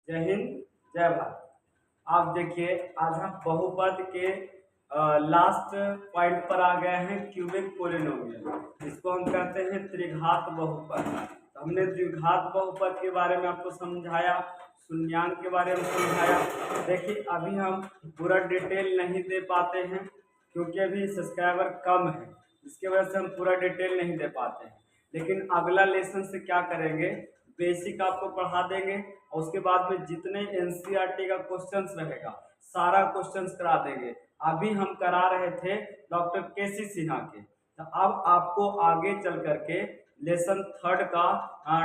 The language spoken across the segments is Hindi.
जय हिंद, जय भारत। आप देखिए, आज हम बहुपद के लास्ट पॉइंट पर आ गए हैं, क्यूबिक पोलिनोमियल। इसको हम कहते हैं त्रिघात बहुपद। तो हमने द्विघात बहुपद के बारे में आपको समझाया, शून्यांक के बारे में समझाया। देखिए, अभी हम पूरा डिटेल नहीं दे पाते हैं क्योंकि अभी सब्सक्राइबर कम है, इसके वजह से हम पूरा डिटेल नहीं दे पाते हैं। लेकिन अगला लेसन से क्या करेंगे, बेसिक आपको पढ़ा देंगे और उसके बाद में जितने एनसीईआरटी का क्वेश्चंस रहेगा सारा क्वेश्चंस करा देंगे। अभी हम करा रहे थे डॉक्टर केसी सिन्हा के, तो अब आपको आगे चल करके लेसन थर्ड का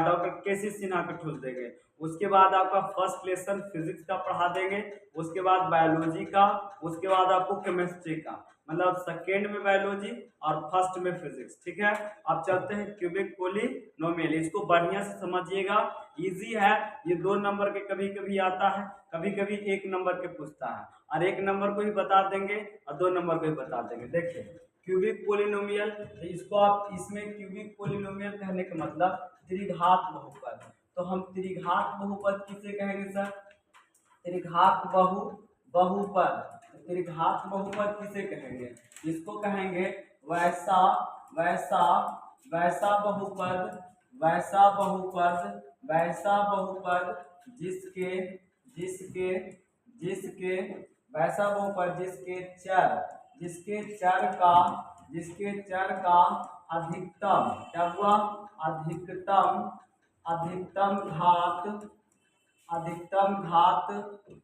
डॉक्टर केसी सिन्हा के ठूस देंगे। उसके बाद आपका फर्स्ट लेसन फिजिक्स का पढ़ा देंगे, उसके बाद बायोलॉजी का, उसके बाद आपको केमिस्ट्री का, मतलब सेकेंड में बायोलॉजी और फर्स्ट में फिजिक्स। ठीक है, अब चलते हैं क्यूबिक पोलिनोमियल। इसको बढ़िया से समझिएगा, इजी है। ये 2 नंबर के कभी कभी आता है, कभी कभी 1 नंबर के पूछता है, और 1 नंबर को ही बता देंगे और 2 नंबर को ही बता देंगे। देखिए, क्यूबिक पोलिनोमियल, तो इसको आप इसमें क्यूबिक पोलिनोमियल कहने का मतलब त्रिघात बहुपद। तो हम त्रिघात बहुपद किसे कहेंगे सर? त्रिघात बहुपद। त्रिघात बहुपद किसे कहेंगे? इसको कहेंगे वैसा वैसा वैसा बहुपद, वैसा बहुपद, वैसा बहुपद जिसके जिसके जिसके वैसा बहुपद जिसके चर का अधिकतम क्या हुआ? अधिकतम घात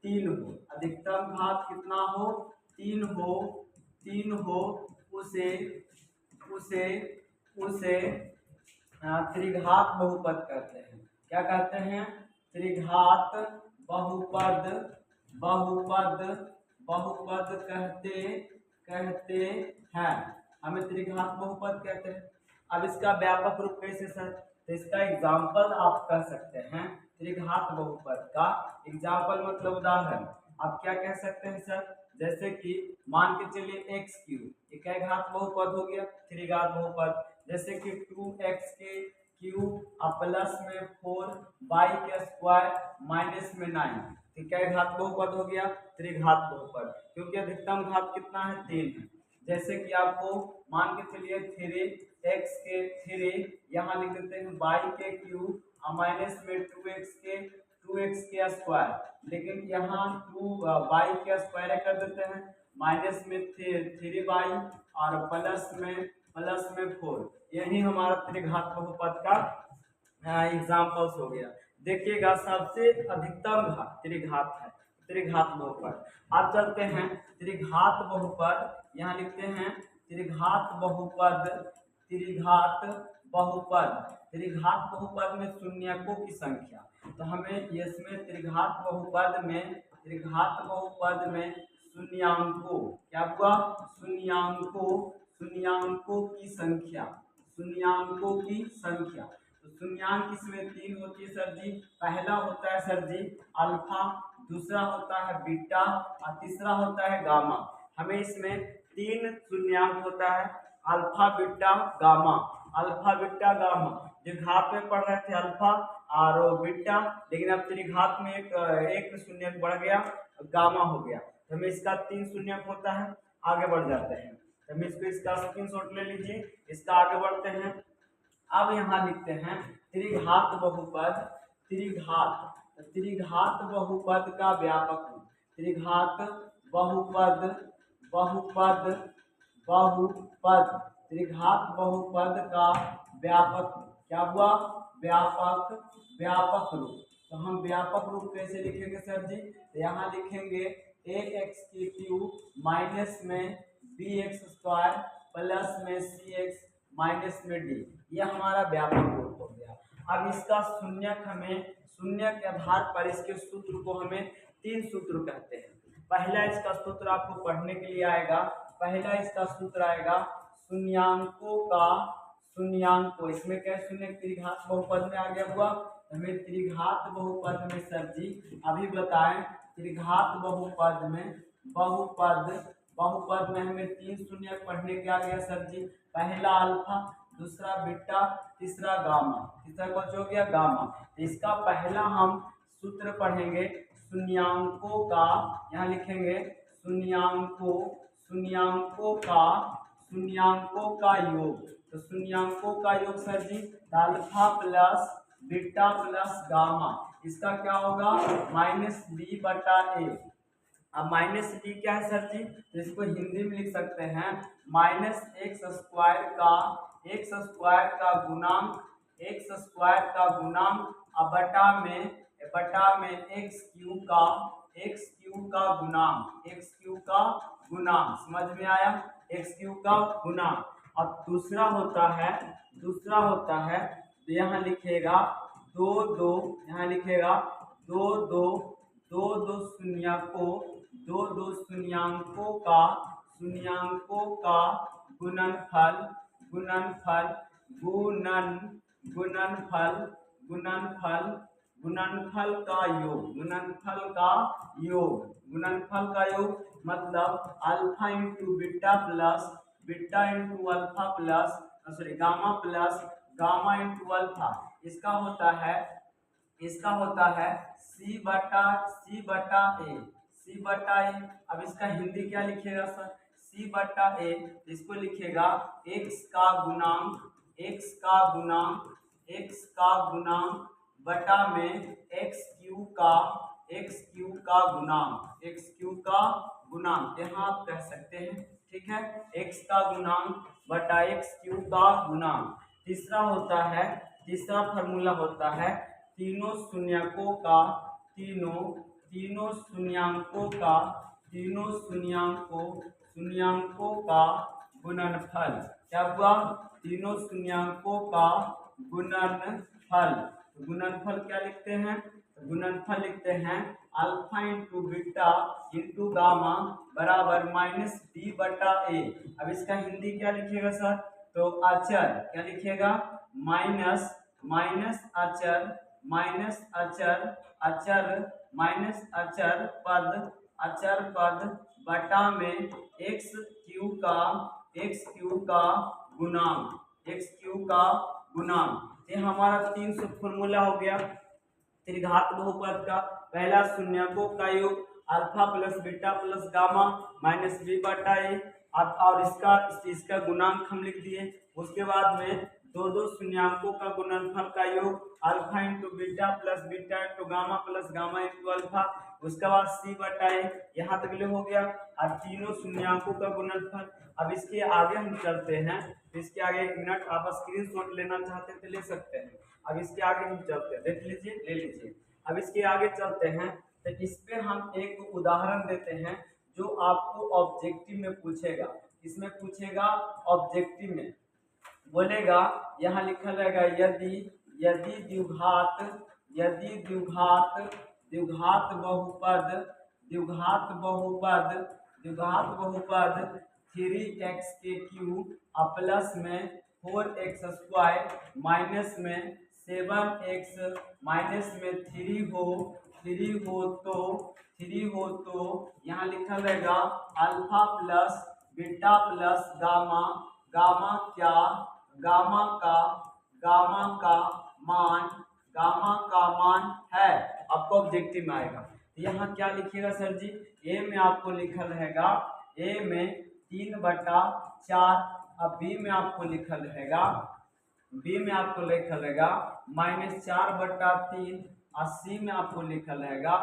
3 हो। अधिकतम घात कितना हो? 3 हो। उसे उसे उसे त्रिघात बहुपद कहते हैं। क्या कहते हैं? त्रिघात बहुपद बहुपद बहुपद कहते हैं। हमें त्रिघात बहुपद कहते हैं। अब इसका व्यापक रूप कैसे सर? तो इसका एग्जाम्पल आप कह सकते हैं, त्रिघात बहुपद का एग्जाम्पल मतलब उदाहरण आप क्या कह सकते हैं सर? जैसे कि मान के चलिए एक्स क्यूब, ये क्या घात बहुपद हो गया? त्रिघात बहुपद। जैसे कि 2x के क्यूब और प्लस में 4y के स्क्वायर माइनस में 9, तो क्या घात बहुपद हो गया? त्रिघात बहुपद, क्योंकि अधिकतम घात कितना है? 3 है। जैसे कि आपको मान के चलिए 3x के 3 यहाँ लिख देते हैं y के क्यूब और माइनस में 2x के स्क्वायर, लेकिन यहाँ 2y के स्क्वायर कर देते हैं, माइनस में 3y और प्लस में 4। यही हमारा त्रिघात बहुपद का एग्जाम्पल्स हो गया। देखिएगा, सबसे अधिकतम घात त्रिघात है, त्रिघात बहुपद। अब चलते हैं त्रिघात बहुपद, यहाँ लिखते हैं त्रिघात बहुपद। त्रिघात बहुपद में शून्यकों की संख्या, तो हमें इसमें त्रिघात बहुपद में शून्याकों, क्या हुआ? शून्याकों की संख्या। तो शून्याक इसमें 3 होती है सर जी। पहला होता है सर जी अल्फा, दूसरा होता है बीटा और तीसरा होता है गामा। हमें इसमें 3 शून्याक होता है, alpha beta gamma. Alpha beta gamma जो घात में पढ़ रहे थे अल्फा और बीटा, लेकिन अब त्रिघात में एक शून्यक बढ़ गया, गामा हो गया। तो हमें इसका 3 शून्यक होता है। आगे बढ़ जाते हैं, तो हम इसका स्क्रीनशॉट ले लीजिए, इसका आगे बढ़ते हैं। अब यहाँ लिखते हैं त्रिघात बहुपद। त्रिघात बहुपद का व्यापक रूप। त्रिघात बहुपद बहुपद बहुपद त्रिघात बहुपद का व्यापक रूप क्या हुआ? व्यापक रूप। तो हम व्यापक रूप कैसे लिखेंगे सर जी? तो यहाँ लिखेंगे ax की क्यूब माइनस में bx स्क्वायर प्लस में cx माइनस में d, ये हमारा व्यापक रूप हो गया। अब इसका शून्यक, हमें शून्यक के आधार पर इसके सूत्र को हमें 3 सूत्र कहते हैं। पहला इसका सूत्र आपको पढ़ने के लिए आएगा। पहला इसका सूत्र आएगा शून्याकों, इसमें क्या शून्य त्रिघात बहुपद में आ गया हुआ। हमें त्रिघात बहुपद में सर जी अभी बताएं, त्रिघात बहुपद में हमें 3 शून्य पढ़ने के आ गया सर जी। पहला अल्फा, दूसरा बीटा, तीसरा गामा। तीसरा कौन हो गया? गामा। इसका पहला हम सूत्र पढ़ेंगे शून्यांकों का, यहाँ लिखेंगे शून्यांकों का योग। तो शून्यांकों का योग सर जी alpha plus beta plus gamma, इसका क्या होगा -b/a। अब -b क्या है सर जी, तो इसको हिंदी में लिख सकते हैं -x² का गुणांक अब बटा में x³ का गुणांक, समझ में आया, x³ का गुणांक। अब दूसरा होता है तो यहाँ लिखेगा यहाँ लिखेगा दो शून्यांकों का गुणनफल का योग मतलब alpha into beta into alpha plus gamma into alpha, इसका होता है C/A। अब इसका हिंदी क्या लिखेगा सर, C/A, इसको लिखेगा x का गुणांक बटा में x³ का गुणांक, यहाँ आप कह सकते हैं, ठीक है, x का गुणांक बटा x³ का गुणांक। तीसरा फॉर्मूला होता है तीनों शून्यांकों का गुणनफल। क्या हुआ, तीनों शून्यांकों का गुणनफल क्या लिखते हैं, गुणनफल लिखते हैं alpha into beta into gamma बराबर -b/a। अब इसका हिंदी क्या लिखिएगा सर, तो अचर क्या लिखिएगा अचर पद बटा में x³ का गुणांक। ये हमारा 300 फॉर्मूला हो गया त्रिघात बहुपद का। पहला शून्यकों का योग alpha plus beta plus gamma -b/a, और इसका गुणांक हम लिख दिए। उसके बाद में दो शून्यांकों का गुणनफल का योग alpha into beta plus beta into gamma plus gamma into alpha, उसके बाद C/A, यहाँ तक हो गया। और तीनों शून्यांकों का गुणनफल। अब इसके आगे हम चलते हैं, इसके आगे 1 मिनट आप स्क्रीनशॉट लेना चाहते हैं तो ले सकते हैं। अब इसके आगे हम चलते हैं, देख लीजिए, ले लीजिए। अब इसके आगे चलते हैं तो इस पे हम एक उदाहरण देते हैं जो आपको ऑब्जेक्टिव में पूछेगा। इसमें पूछेगा ऑब्जेक्टिव में, बोलेगा यहाँ लिखा रहेगा यदि द्विघात बहुपद 3x³ प्लस में 4x² माइनस में 7x माइनस में 3 हो तो यहाँ लिखा रहेगा alpha plus beta plus gamma का मान है। आपको ऑब्जेक्टिव में आएगा तो यहाँ क्या लिखिएगा सर जी, ए में आपको लिखल रहेगा, ए में 3/4, अब बी में आपको लिखल रहेगा -4/3, और सी में आपको लिखल रहेगा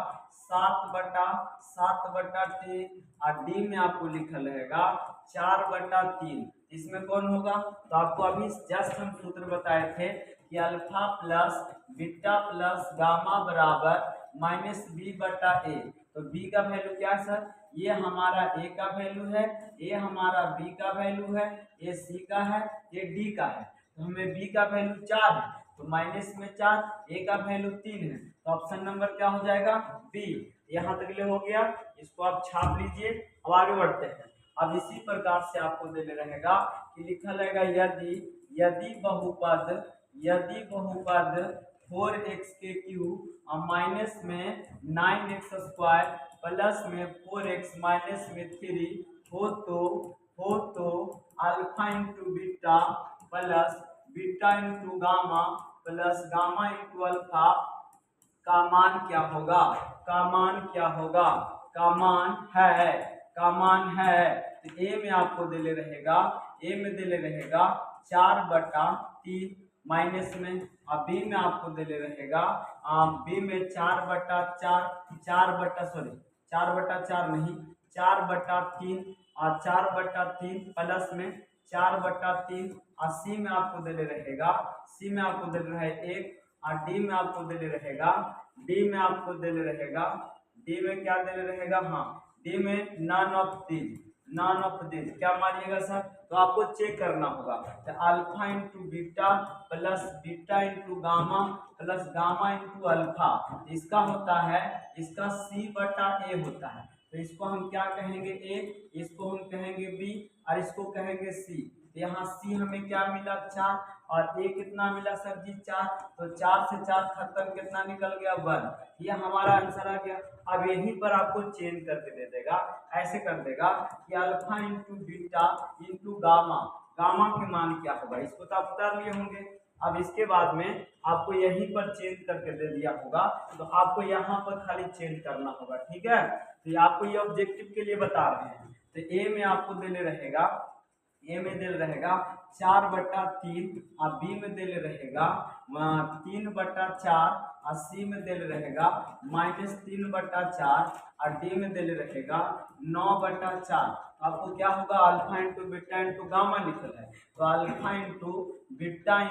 7/3, और डी में आपको लिखल रहेगा 4/3। इसमें कौन होगा, तो आपको अभी जस्ट हम सूत्र बताए थे कि alpha plus beta plus gamma बराबर -b/a। तो b का वैल्यू क्या है सर, ये हमारा a का वैल्यू है, ये हमारा b का वैल्यू है, ये c का है, ये d का है। तो हमें b का वैल्यू 4 है तो माइनस में 4, a का वैल्यू 3 है तो ऑप्शन नंबर क्या हो जाएगा, b। यहाँ तक ले हो गया, इसको आप छाप लीजिए। अब आगे बढ़ते हैं। अब इसी प्रकार से आपको देने रहेगा कि लिखा रहेगा यदि बहुपद 4x³ और माइनस में 9x² प्लस में 4x माइनस में 3 हो तो alpha into beta plus beta into gamma plus gamma into alpha का मान क्या होगा, का मान क्या होगा, का मान है, का मान है। तो ए में आपको दे ले रहेगा, ए में दे ले रहेगा 4/3 माइनस में, और बी में आपको दे ले रहेगा बी में 4/4 4/4 नहीं 4/3 और 4/3 प्लस में 4/3 और सी में आपको दे ले रहेगा, सी में आपको दे ले है 1 और डी में आपको दे ले रहेगा, डी में आपको दे ले रहेगा, डी में क्या दे ले रहेगा, हाँ डी में नॉन ऑफ दिस क्या मानिएगा सर, तो आपको चेक करना होगा। तो alpha into beta plus beta into gamma plus gamma into alpha, इसका होता है, इसका C/A होता है। तो इसको हम क्या कहेंगे, ए, इसको हम कहेंगे बी और इसको कहेंगे सी। तो यहाँ सी हमें क्या मिला 4 और ए कितना मिला सर जी 4, तो 4 से 4 खत्म, कितना निकल गया 1। ये हमारा आंसर आ गया। अब यहीं पर आपको चेंज करके दे देगा, ऐसे कर देगा कि alpha into beta into gamma, gamma के मान क्या होगा, इसको तो आप उतार लिए होंगे। अब इसके बाद में आपको यहीं पर चेंज करके दे दिया होगा, तो आपको यहाँ पर खाली चेंज करना होगा, ठीक है। तो ये आपको ये ऑब्जेक्टिव के लिए बता रहे हैं। तो ए में आपको देने रहेगा, ए में दे रहेगा 4/3 और बी में दे रहेगा 3/4 और सी में दे रहेगा -3/4 और डी में दे रहेगा 9/4। आपको क्या होगा, alpha into beta into gamma लिखल है, तो alpha into beta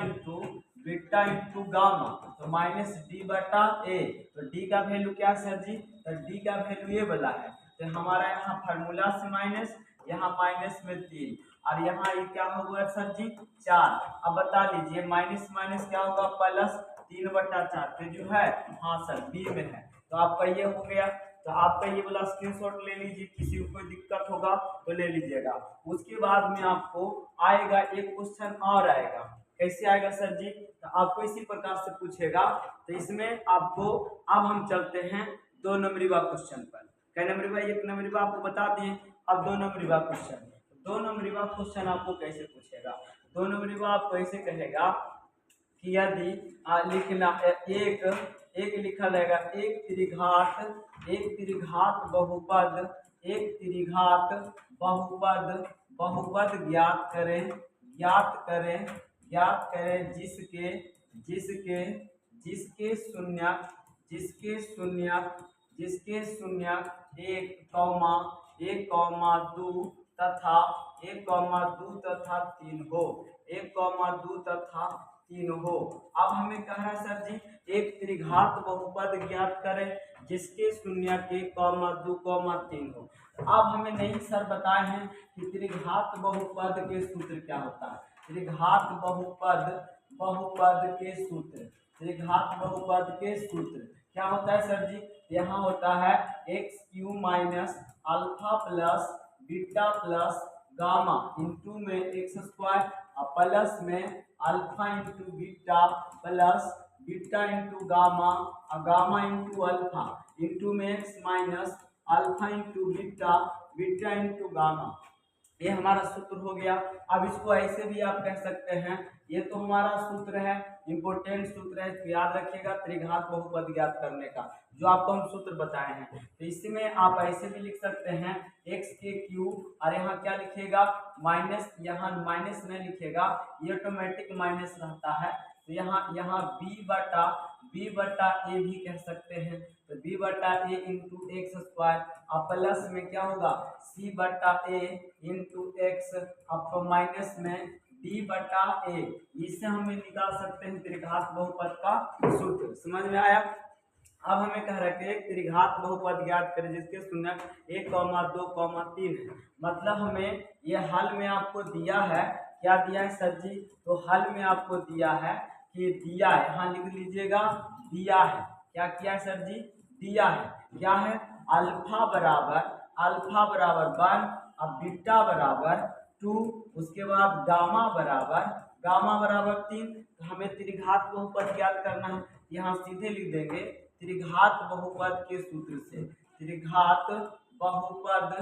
into gamma, तो -D/A। तो डी का वैल्यू क्या सर जी, तो डी का वैल्यू ये वाला है। तो हमारा यहाँ फार्मूला से माइनस, यहाँ माइनस में 3 और यहाँ ये क्या होगा सर जी 4। अब बता लीजिए माइनस माइनस क्या होगा प्लस 3/4 पे जो है, हाँ सर बी में है। तो आपका ये हो गया। तो आपका ये वाला स्क्रीनशॉट ले लीजिए, किसी को कोई दिक्कत होगा तो ले लीजिएगा। उसके बाद में आपको आएगा एक क्वेश्चन और आएगा, कैसे आएगा सर जी, तो आपको इसी प्रकार से पूछेगा। तो इसमें आपको अब हम चलते हैं 2 नंबरी वाला क्वेश्चन पर। कै नंबरी बा, 1 नंबरी बा आपको बता दिए। अब 2 नंबरी वाला क्वेश्चन, 2 नंबरी वाला क्वेश्चन आपको कैसे पूछेगा, 2 नंबरी वाला आपको ऐसे कहेगा कि यदि लिखना एक लिखा रहेगा एक त्रिघात बहुपद ज्ञात करें जिसके शून्यक 1,2 तथा 3 हो, 1,2 तथा 3 हो। अब हमें कह रहा है सर जी एक त्रिघात बहुपद ज्ञात करें जिसके शून्यक 1,2, 3 हो। अब हमें नहीं सर बताए हैं कि त्रिघात बहुपद के सूत्र क्या होता है। त्रिघात बहुपद के सूत्र क्या होता है सर जी, यहाँ होता है x³ minus alpha plus beta plus gamma into में x² और प्लस में alpha into beta plus beta into gamma और गामा इंटू अल्फा इंटू में x minus alpha into beta beta into gamma. ये हमारा सूत्र हो गया। अब इसको ऐसे भी आप कह सकते हैं, ये तो हमारा सूत्र है, इंपोर्टेंट सूत्र है, तो याद रखिएगा त्रिघात बहुपद ज्ञात करने का जो आपको हम सूत्र बताए हैं। तो इसमें आप ऐसे भी लिख सकते हैं x³ और यहाँ क्या लिखिएगा माइनस, यहाँ माइनस नहीं लिखेगा, ये ऑटोमेटिक माइनस रहता है। तो यहाँ b/a भी कह सकते हैं, तो b/a इंटू x² और प्लस में क्या होगा c/a इंटू x अब माइनस में d/a। इससे हमें निकाल सकते हैं त्रिघात बहुपद का सूत्र। समझ में आया। अब हमें कह रहे हैं त्रिघात बहुपद ज्ञात करें जिसके शून्यक 1,2, 3 है। मतलब हमें ये हल में आपको दिया है, क्या दिया है सर जी, तो हल में आपको दिया है कि दिया है, यहाँ लिख लीजिएगा दिया है, क्या किया है सर जी, दिया है, क्या है अल्फा बराबर 1 और बीटा बराबर 2, उसके बाद गामा बराबर 3। तो हमें त्रिघात बहुपद ज्ञात करना है, यहाँ सीधे लिख देंगे त्रिघात बहुपद के सूत्र से, त्रिघात बहुपद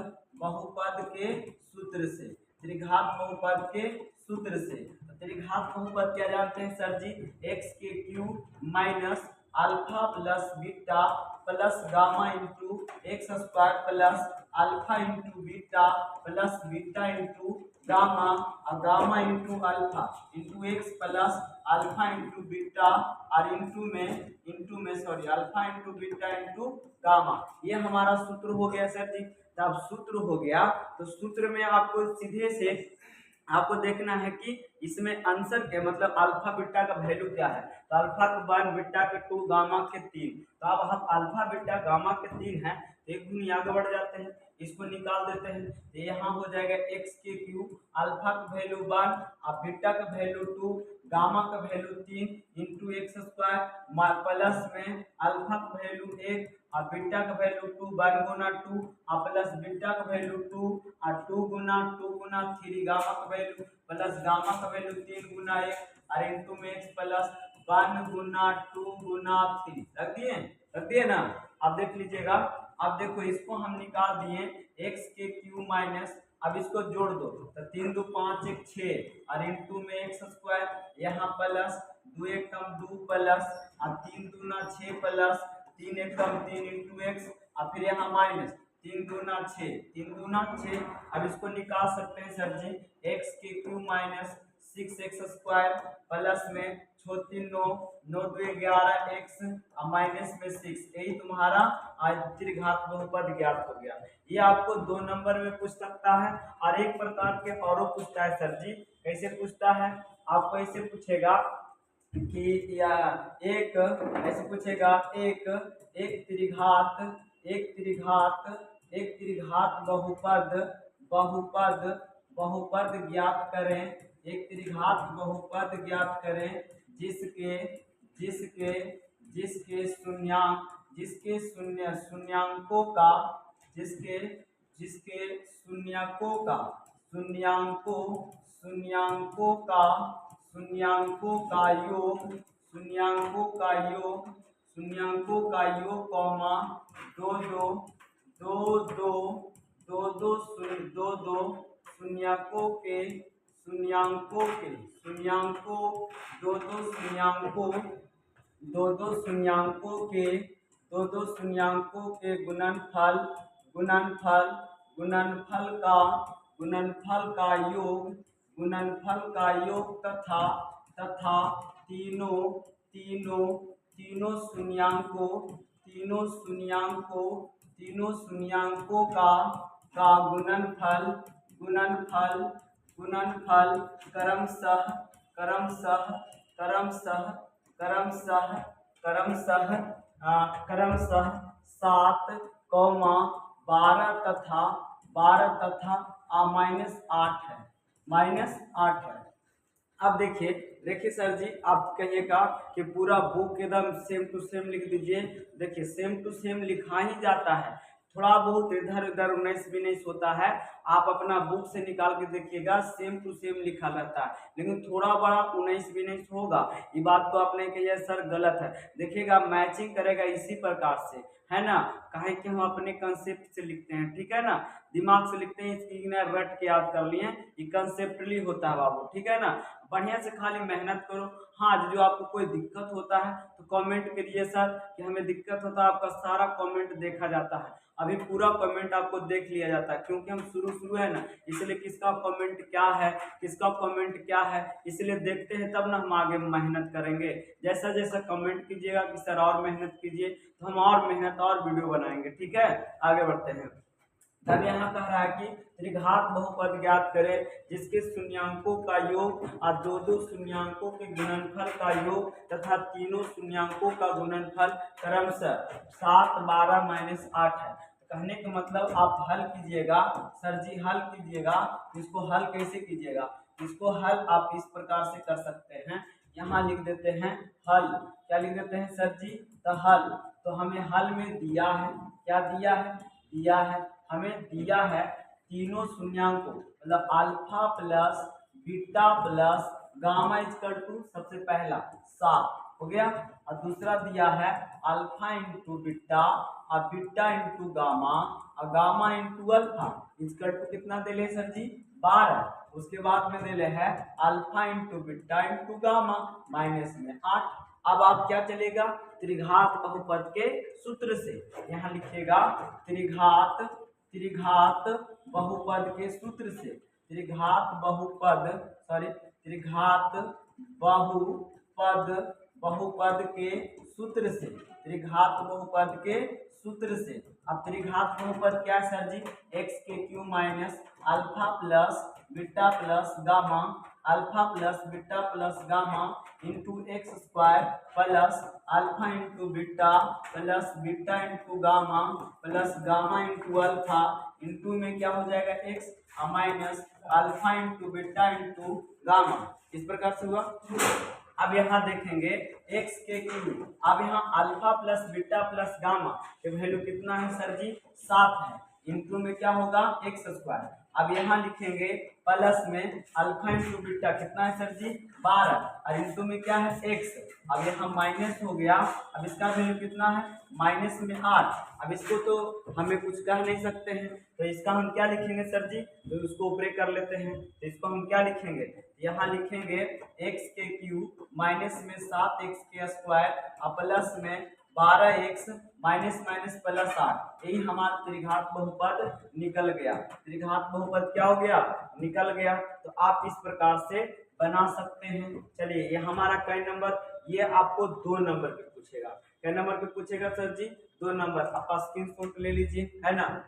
के सूत्र से, त्रिघात बहुपद के सूत्र से। तो त्रिघात बहुपद क्या जानते हैं सर जी, x³ minus alpha plus beta plus gamma into x square plus alpha into beta plus beta into gamma और gamma into alpha into x plus alpha into beta और इंटू में sorry alpha into beta into gamma. ये हमारा सूत्र हो गया सर जी। तब सूत्र हो गया तो सूत्र में आपको सीधे से आपको देखना है कि इसमें आंसर के मतलब अल्फा बीटा का वैल्यू क्या है। तो अल्फा के 1 बीटा के 2 गामा के 3। तो अब हम अल्फा बीटा गामा के 3 है एक गुनी आगे बढ़ जाते हैं, इसको निकाल देते हैं। तो यहाँ हो जाएगा एक्स के क्यूब अल्फा का वैल्यू 1 और बीटा का वैल्यू 2 गामा का value 3 into x square plus में अल्फा का वैल्यू 1 और बीटा का वैल्यू 2 1 गुना 2 और प्लस बीटा का वैल्यू 2 और 2 गुना 3 गामा का वैल्यू प्लस गामा का वैल्यू 3 गुना 1 और इंटू में एक्स प्लस 1 गुना 2 गुना 3 रख दिए ना। अब देख लीजिएगा, अब देखो इसको हम निकाल दिए एक्स के क्यू माइनस, अब इसको जोड़ दो तो 3 2 5 1 6 और इंटू में एक्स स्क्वायर यहाँ प्लस 2 1 कम 2 प्लस और 3 दूना 6 प्लस 3 1 कम 3 इंटू एक्स और फिर यहाँ माइनस 3 दूना 6। अब इसको निकाल सकते हैं सर जी एक्स के Q minus 6x square plus में 6 3 9 9 2 11 एक्स माइनस में 6। यही तुम्हारा त्रिघात बहुपद ज्ञात हो गया। ये आपको 2 नंबर में पूछ सकता है और एक प्रकार के औरों पूछता है सर जी। कैसे पूछता है, आपको ऐसे पूछेगा कि या एक ऐसे पूछेगा एक त्रिघात बहुपद ज्ञात करें। एक त्रिघात बहुपद ज्ञात करें जिसके शून्याङ्कों का योग कौमा दो शून्याङ्कों के गुणनफल का योग तथा तीनों शून्याङ्कों का गुणनफल क्रमशः 7, 12 तथा -8 है। अब देखिए सर जी, आप कहिएगा कि पूरा बुक एकदम सेम टू सेम लिख दीजिए। देखिए सेम टू सेम लिखा ही जाता है, थोड़ा बहुत इधर उधर 19-20 होता है। आप अपना बुक से निकाल के देखिएगा सेम टू सेम लिखा रहता है, लेकिन थोड़ा बड़ा 19-20 होगा। ये बात तो आपने कही सर गलत है। देखिएगा मैचिंग करेगा इसी प्रकार से, है ना। कहे कि हम अपने कंसेप्ट से लिखते हैं, ठीक है ना, दिमाग से लिखते हैं। इसकी ना रट के याद कर लिए, ये कंसेप्टली होता है बाबू, ठीक है ना। बढ़िया से खाली मेहनत करो। हाँ, जो आपको कोई दिक्कत होता है तो कमेंट करिए सर कि हमें दिक्कत होता है। आपका सारा कमेंट देखा जाता है, अभी पूरा कमेंट आपको देख लिया जाता है, क्योंकि हम शुरू है ना, इसलिए किसका कमेंट क्या है इसलिए देखते हैं, तब ना हम आगे मेहनत करेंगे। जैसा जैसा कमेंट कीजिएगा कि सर और मेहनत कीजिए तो हम और मेहनत और वीडियो बनाएंगे, ठीक है। आगे बढ़ते हैं। तब यहाँ कह रहा है कि त्रिघात बहुपद ज्ञात करें जिसके शून्याङ्कों का योग और दो शून्याङ्कों के गुणनफल का योग तथा तीनों शून्याङ्कों का गुणनफल क्रमशः 7, 12 -8 है। कहने का मतलब आप हल कीजिएगा सर जी, हल कीजिएगा। इसको हल कैसे कीजिएगा, इसको हल आप इस प्रकार से कर सकते हैं। यहाँ लिख देते हैं हल, क्या लिख देते हैं सर जी, तो हल। तो हमें हल में दिया है, क्या दिया है हमें दिया है तीनों शून्याङ्कों, मतलब alpha plus beta plus gamma equal to सबसे पहला 7 हो गया, और दूसरा दिया है अल्फा इंटू बीटा और बीटा इंटू गामा और gamma into alpha equal to कितना दे ले सर जी, 12। उसके बाद में दे ले है alpha into beta into gamma minus में 8। अब आप क्या चलेगा, त्रिघात बहुपद के सूत्र से यहाँ लिखिएगा, त्रिघात त्रिघात बहुपद के सूत्र से, त्रिघात बहुपद त्रिघात बहुपद बहुपद के सूत्र से, त्रिघात बहुपद के सूत्र से। अब त्रिघात बहुपद क्या है सर जी, एक्स के Q minus alpha plus beta plus gamma, alpha plus beta plus gamma into x square plus alpha into beta plus beta into gamma plus gamma into alpha into में क्या हो जाएगा x minus alpha into beta into gamma. इस प्रकार से हुआ। अब यहाँ देखेंगे x के क्यू, अब यहाँ alpha plus beta plus gamma के वैल्यू कितना है सर जी, 7 है, इंटू में क्या होगा एक्स स्क्वायर। अब यहाँ लिखेंगे प्लस में अल्फा इंटू बीटा कितना है सर जी 12 और इंटू में क्या है x। अब यहाँ माइनस हो गया, अब इसका वैल्यू कितना है माइनस में 8। अब इसको तो हमें कुछ कह नहीं सकते हैं, तो इसका हम क्या लिखेंगे सर जी, तो उसको ऊपर कर लेते हैं। तो इसको हम क्या लिखेंगे, यहाँ लिखेंगे x के क्यू माइनस में 7x के स्क्वायर और प्लस में 12x माइनस माइनस प्लस 8। यही हमारा त्रिघात बहुपद निकल गया। त्रिघात बहुपद क्या हो गया, निकल गया। तो आप इस प्रकार से बना सकते हैं। चलिए ये हमारा कई नंबर, ये आपको 2 नंबर पे पूछेगा। कई नंबर पे पूछेगा सर जी, 2 नंबर। आप स्क्रीनशॉट ले लीजिए, है ना।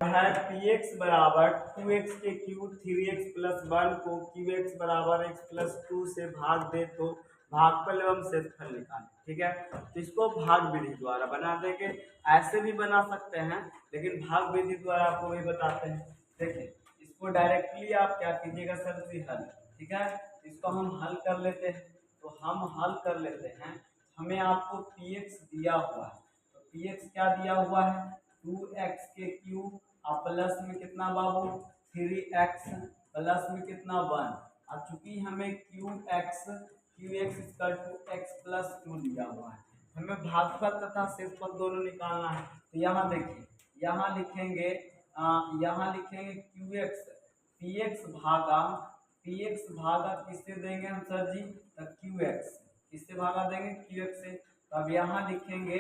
है px बराबर 2x के क्यूब 3x प्लस 1 को qx बराबर x प्लस 2 से भाग दे तो भागफल एवं शेषफल निकालें। ठीक है, तो इसको भाग विधि द्वारा बना देंगे। ऐसे भी बना सकते हैं, लेकिन भाग विधि द्वारा आपको वही बताते हैं। देखिए इसको डायरेक्टली आप क्या कीजिएगा सर जी, हल। ठीक है, इसको हम हल कर लेते हैं। तो हम हल कर लेते हैं, हमें आपको px दिया हुआ है, तो px क्या दिया हुआ है 2x के क्यूब और प्लस में कितना बाबू 3x प्लस में कितना 1। अब चूंकि हमें qx equal to x plus 2 दिया हुआ है, हमें भागफल तथा शेषफल दोनों निकालना है। तो यहाँ देखिए, यहाँ लिखेंगे qx px भागा किससे देंगे हम सर जी, तो qx किससे भागा देंगे qx से। तो अब यहाँ लिखेंगे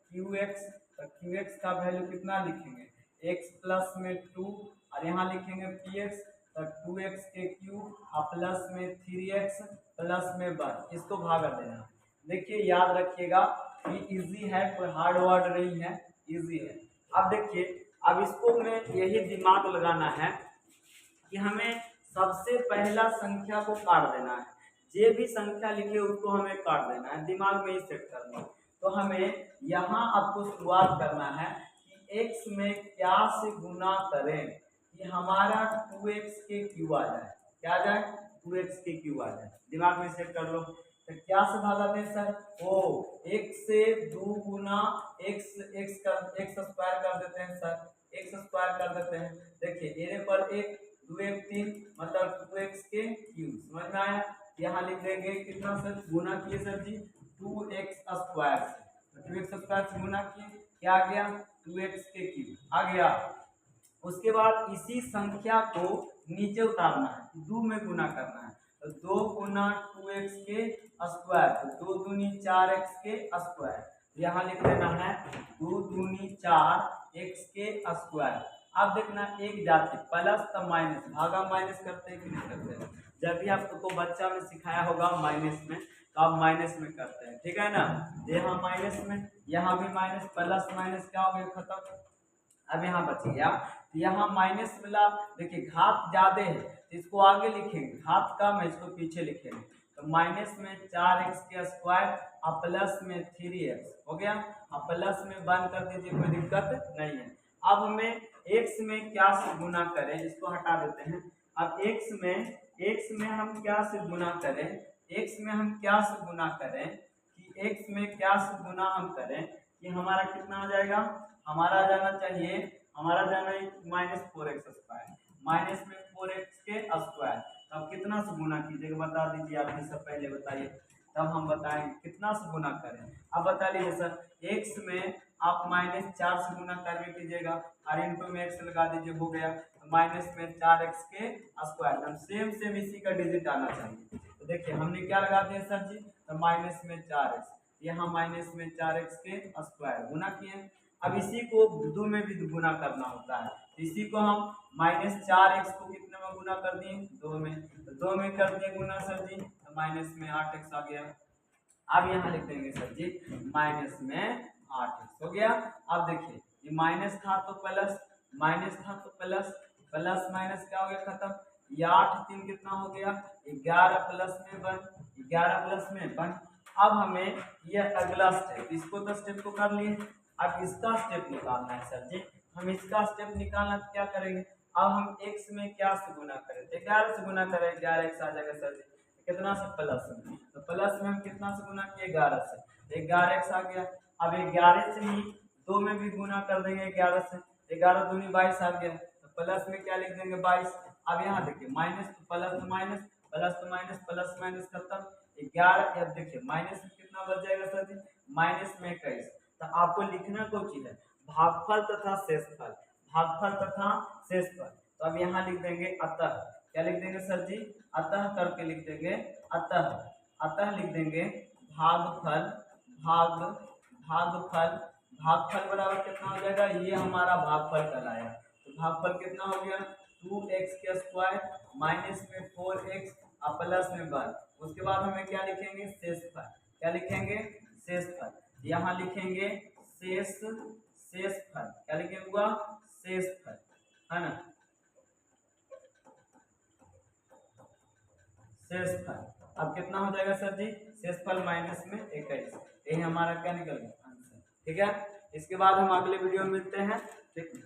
qx, तो qx का वैल्यू कितना लिखेंगे x प्लस में 2 और यहाँ लिखेंगे px, तो 2x के क्यूब और प्लस में 3x प्लस में 1, इसको भागा देना। देखिए याद रखिएगा कि इजी है, कोई हार्ड वर्ड नहीं है, इजी है। अब देखिए, अब इसको में यही दिमाग लगाना है कि हमें सबसे पहला संख्या को काट देना है। जे भी संख्या लिखे उसको हमें काट देना है, दिमाग में ही सेट करना है। तो हमें यहाँ आपको शुरुआत करना है कि x में क्या से गुना करें कि हमारा 2x के क्यू आ जाए। क्या आ जाए, 2x के क्यू आ जाए। दिमाग में सेट कर लो। तो क्या से भागा दें सर, ओ x से 2 गुना x स्क्वायर कर देते हैं सर, x स्क्वायर कर देते हैं। देखिए एरे पर 1 2 1 3 मतलब 2x के क्यूब, समझ में आया। यहाँ लिख देंगे कितना सर, गुना किए सर जी 2x स्क्वायर से, 2x स्क्वायर से गुना किए, क्या आ गया 2x के क्यूब आ गया। उसके बाद इसी संख्या को नीचे उतारना है, 2 में गुना करना है। तो 2 गुना 2x के स्क्वायर, तो 2 दूनी 4x के स्क्वायर। यहाँ लिख देना है 2 दूनी 4x के स्क्वायर। अब देखना एक जाति प्लस तो माइनस, भागा माइनस करते हैं कि नहीं करते हैं। जब भी आपको बच्चा में सिखाया होगा माइनस में, तो आप माइनस में करते हैं, ठीक है ना। यहाँ माइनस में, यहाँ भी माइनस, प्लस माइनस क्या हो गया खत्म। अब यहाँ बच गया, तो यहाँ माइनस मिला। देखिए घात ज्यादा है तो इसको आगे लिखेंगे, घात कम है इसको पीछे लिखेंगे। तो माइनस में 4x के स्क्वायर और प्लस में 3x हो गया, और प्लस में 1 कर दीजिए, कोई दिक्कत नहीं है। अब हमें x में क्या से गुना करें, इसको हटा देते हैं। अब x में हम क्या से गुना करें, x में हम क्या से गुना करें कि x में क्या से गुना हम करें कि हमारा कितना आ जाएगा, हमारा जाना चाहिए, हमारा जाना है -4x स्क्वायर, माइनस में 4x के स्क्वायर। तब कितना से गुना कीजिएगा बता दीजिए, आप सब पहले बताइए तब हम बताएंगे कितना से गुना करें। अब बता लीजिए सर, x में आप -4 से गुना करके कीजिएगा और इंटू में x लगा दीजिए, हो गया माइनस में 4x के स्क्वायर। सेम इसी का डिजिट आना चाहिए। तो तो देखिए हमने क्या लगा दिया सर जी, तो माइनस में 4x, यहाँ माइनस में 4x के स्क्वायर गुना किए। अब इसी को 2 में भी गुना करना होता है, इसी को हम माइनस 4x को कितने में गुना कर दिए, 2 में, तो 2 में कर दिए गुना सर जी, तो माइनस में 8x आ गया। अब यहाँ लिख देंगे सर जी माइनस में 8x हो गया। अब देखिए ये माइनस था तो प्लस, माइनस था तो प्लस, प्लस माइनस क्या हो गया खत्म, ये 8 3 कितना हो गया 11 प्लस में 1, 11 प्लस में 1। अब हमें यह अगला स्टेप, इसको तो स्टेप को कर लिए, अब इसका स्टेप निकालना है सर जी। हम इसका स्टेप निकालना तो क्या करेंगे, अब हम x में क्या से गुना करें, 11 से गुना करें, 11x आ जाएगा सर जी, कितना से प्लस में, तो प्लस में हम कितना से गुना किए 11 से, 11x आ गया। अब 11 से ही 2 में भी गुना कर देंगे 11 से, 11 दूनी 22 आ गया, तो प्लस में क्या लिख देंगे 22। अब यहाँ देखिए माइनस तो प्लस तो माइनस, प्लस तो माइनस, प्लस माइनस खत्म, 11। अब देखिए माइनस में कितना बच जाएगा सर जी, माइनस में 21। तो आपको लिखना कौन चीज है, भागफल तथा शेषफल, भागफल तथा शेषफल। तो अब यहाँ लिख देंगे अतः, क्या लिख देंगे सर जी, अतः करके लिख देंगे अतः, अतः लिख देंगे भागफल, भागफल, भागफल बराबर कितना हो जाएगा, ये हमारा भागफल कहलाएगा। तो भागफल कितना हो गया 2x के स्क्वायर माइनस में 4x और प्लस में 1। उसके बाद हमें क्या लिखेंगे शेषफल, क्या लिखेंगे शेषफल, यहाँ लिखेंगे शेषफल, क्या लिखेंगे शेषफल, है ना, शेषफल। अब कितना हो जाएगा सर जी, शेषफल माइनस में 21, यही हमारा क्या निकल गया आंसर। ठीक है, इसके बाद हम अगले वीडियो में मिलते हैं। ठीक।